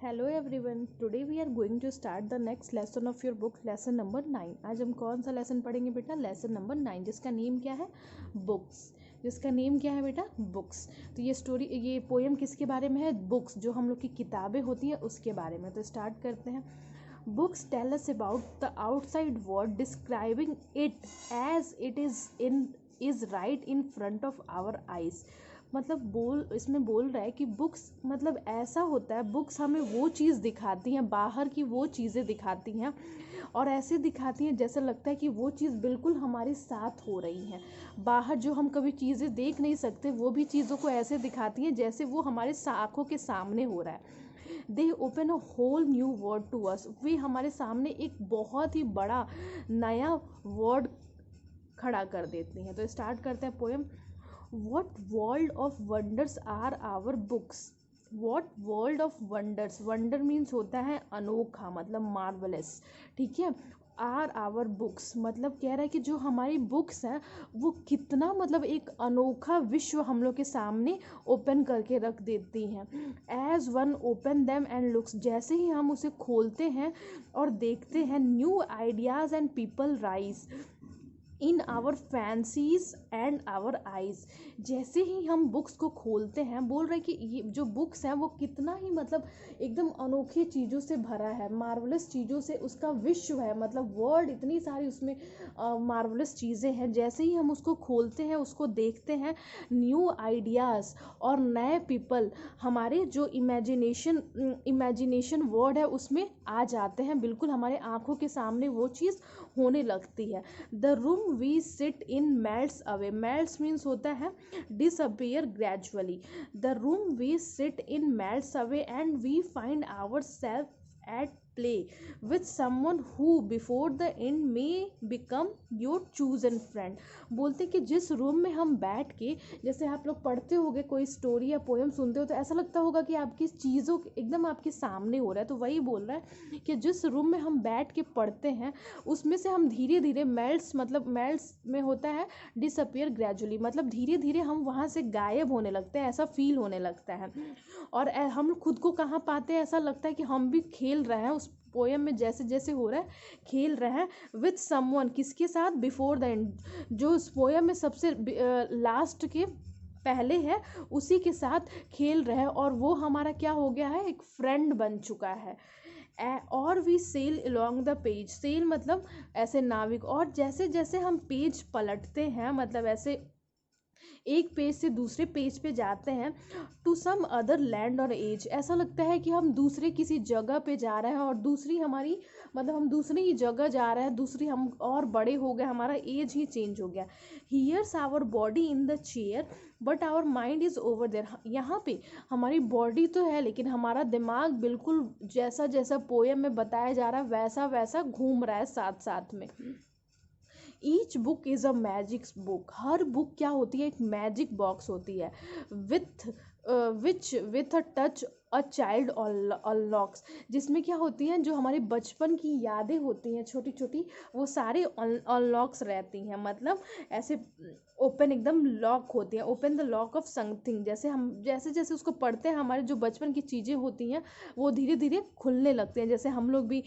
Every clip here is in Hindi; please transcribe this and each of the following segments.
Hello everyone, today we are going to start the next lesson of your book, lesson number 9। आज हम कौन सा लेसन पढ़ेंगे बेटा? लेसन नंबर 9, जिसका नेम क्या है? बुक्स। जिसका नेम क्या है बेटा? बुक्स। तो ये पोएम किसके बारे में है? बुक्स, जो हम लोग की किताबें होती हैं उसके बारे में। तो स्टार्ट करते हैं। Books tell us about the outside world, describing it as it is right in front of our eyes। मतलब इसमें बोल रहा है कि बुक्स मतलब ऐसा होता है, बुक्स हमें वो चीज़ दिखाती हैं, बाहर की वो चीज़ें दिखाती हैं और ऐसे दिखाती हैं जैसे लगता है कि वो चीज़ बिल्कुल हमारे साथ हो रही हैं। बाहर जो हम कभी चीज़ें देख नहीं सकते, वो भी चीज़ों को ऐसे दिखाती हैं जैसे वो हमारे आँखों के सामने हो रहा है। They open a whole new world to us. वे हमारे सामने एक बहुत ही बड़ा नया वर्ड खड़ा कर देती हैं। तो स्टार्ट करते हैं poem. What world of wonders are our books. What world of wonders, wonder means होता है अनोखा, मतलब मार्वलस, ठीक है। आर आवर बुक्स मतलब कह रहा है कि जो हमारी बुक्स हैं वो कितना मतलब एक अनोखा विश्व हम लोग के सामने ओपन करके रख देती हैं। As one open them and looks, जैसे ही हम उसे खोलते हैं और देखते हैं, new ideas and people rise in our fancies and our eyes. जैसे ही हम बुक्स को खोलते हैं, बोल रहे हैं कि ये जो बुक्स हैं वो कितना ही मतलब एकदम अनोखी चीज़ों से भरा है, मार्वलस चीज़ों से उसका विश्व है, मतलब वर्ल्ड, इतनी सारी उसमें मार्वलस चीज़ें हैं। जैसे ही हम उसको खोलते हैं, उसको देखते हैं, न्यू आइडियाज़ और नए पीपल हमारे जो इमेजिनेशन वर्ड है उसमें आ जाते हैं, बिल्कुल हमारे आंखों के सामने वो चीज़ होने लगती है। The room we sit in melts away. Melts means होता है disappear gradually. The room we sit in melts away and we find ourselves at play with someone who before the end may become your chosen friend। बोलते कि जिस रूम में हम बैठ के, जैसे आप लोग पढ़ते होगे कोई स्टोरी या पोएम सुनते हो तो ऐसा लगता होगा कि आपकी चीज़ों एकदम आपके सामने हो रहा है। तो वही बोल रहा है कि जिस रूम में हम बैठ के पढ़ते हैं उसमें से हम धीरे धीरे मेल्ट्स, मतलब मेल्ट्स में होता है डिसअपियर ग्रेजुअली, मतलब धीरे धीरे हम वहाँ से गायब होने लगते हैं, ऐसा फील होने लगता है। और हम खुद को कहाँ पाते हैं, ऐसा लगता है कि हम भी खेल रहे हैं उस पोएम में, जैसे जैसे हो रहा है खेल रहे हैं विथ समवन, किसके साथ? बिफोर द एंड, जो उस पोएम में सबसे लास्ट के पहले है उसी के साथ खेल रहे हैं और वो हमारा क्या हो गया है? एक फ्रेंड बन चुका है। और we sail along the page. Sail मतलब ऐसे नाविक, और जैसे जैसे हम पेज पलटते हैं, मतलब ऐसे एक पेज से दूसरे पेज पे जाते हैं, टू सम अदर लैंड और एज, ऐसा लगता है कि हम दूसरे किसी जगह पे जा रहे हैं और दूसरी हमारी, मतलब हम दूसरी ही जगह जा रहे हैं, दूसरी हम और बड़े हो गए, हमारा एज ही चेंज हो गया। Here's our body in the chair but our mind is over there. यहाँ पे हमारी बॉडी तो है लेकिन हमारा दिमाग बिल्कुल जैसा जैसा पोएम में बताया जा रहा है वैसा वैसा घूम रहा है साथ साथ में। Each book is a magic book. Her book क्या होती है? एक मैजिक बॉक्स होती है। With a touch a child unlocks, जिसमें क्या होती हैं, जो हमारे बचपन की यादें होती हैं छोटी छोटी, वो सारे अनलॉक्स रहती हैं, मतलब ऐसे ओपन एकदम लॉक होती हैं। Open the lock of something, जैसे हम जैसे जैसे उसको पढ़ते हैं हमारे जो बचपन की चीज़ें होती हैं वो धीरे धीरे खुलने लगते हैं। जैसे हम लोग भी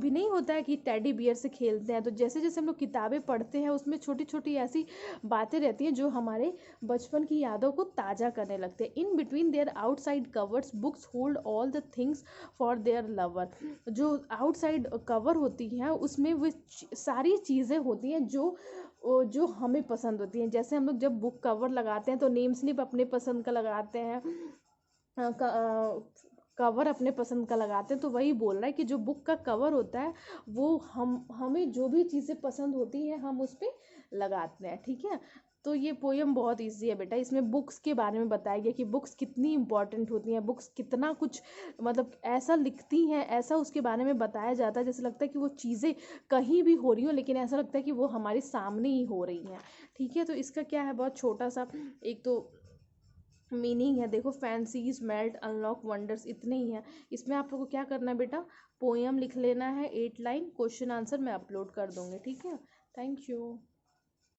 नहीं होता है कि टेडी बियर से खेलते हैं, तो जैसे जैसे हम लोग किताबें पढ़ते हैं उसमें छोटी छोटी ऐसी बातें रहती हैं जो हमारे बचपन की यादों को ताज़ा करने लगते हैं। In between their outside covers books hold all the things for their lover. जो आउटसाइड कवर होती हैं उसमें वो सारी चीज़ें होती हैं जो हमें पसंद होती हैं। जैसे हम लोग जब बुक कवर लगाते हैं तो नेम स्लिप अपने पसंद का लगाते हैं, कवर अपने पसंद का लगाते हैं। तो वही बोल रहा है कि जो बुक का कवर होता है वो हमें जो भी चीज़ें पसंद होती हैं हम उस पर लगाते हैं, ठीक है। तो ये पोएम बहुत इजी है बेटा। इसमें बुक्स के बारे में बताया गया कि बुक्स कितनी इंपॉर्टेंट होती हैं, बुक्स कितना कुछ मतलब ऐसा लिखती हैं, ऐसा उसके बारे में बताया जाता है जैसे लगता है कि वो चीज़ें कहीं भी हो रही हो लेकिन ऐसा लगता है कि वो हमारे सामने ही हो रही हैं, ठीक है। तो इसका क्या है, बहुत छोटा सा एक तो मीनिंग है, देखो, फैंसीज, मेल्ट, अनलॉक, वंडर्स, इतने ही हैं। इसमें आप लोग को क्या करना है बेटा? पोएम लिख लेना है 8 लाइन, क्वेश्चन आंसर मैं अपलोड कर दूँगी, ठीक है। Thank you.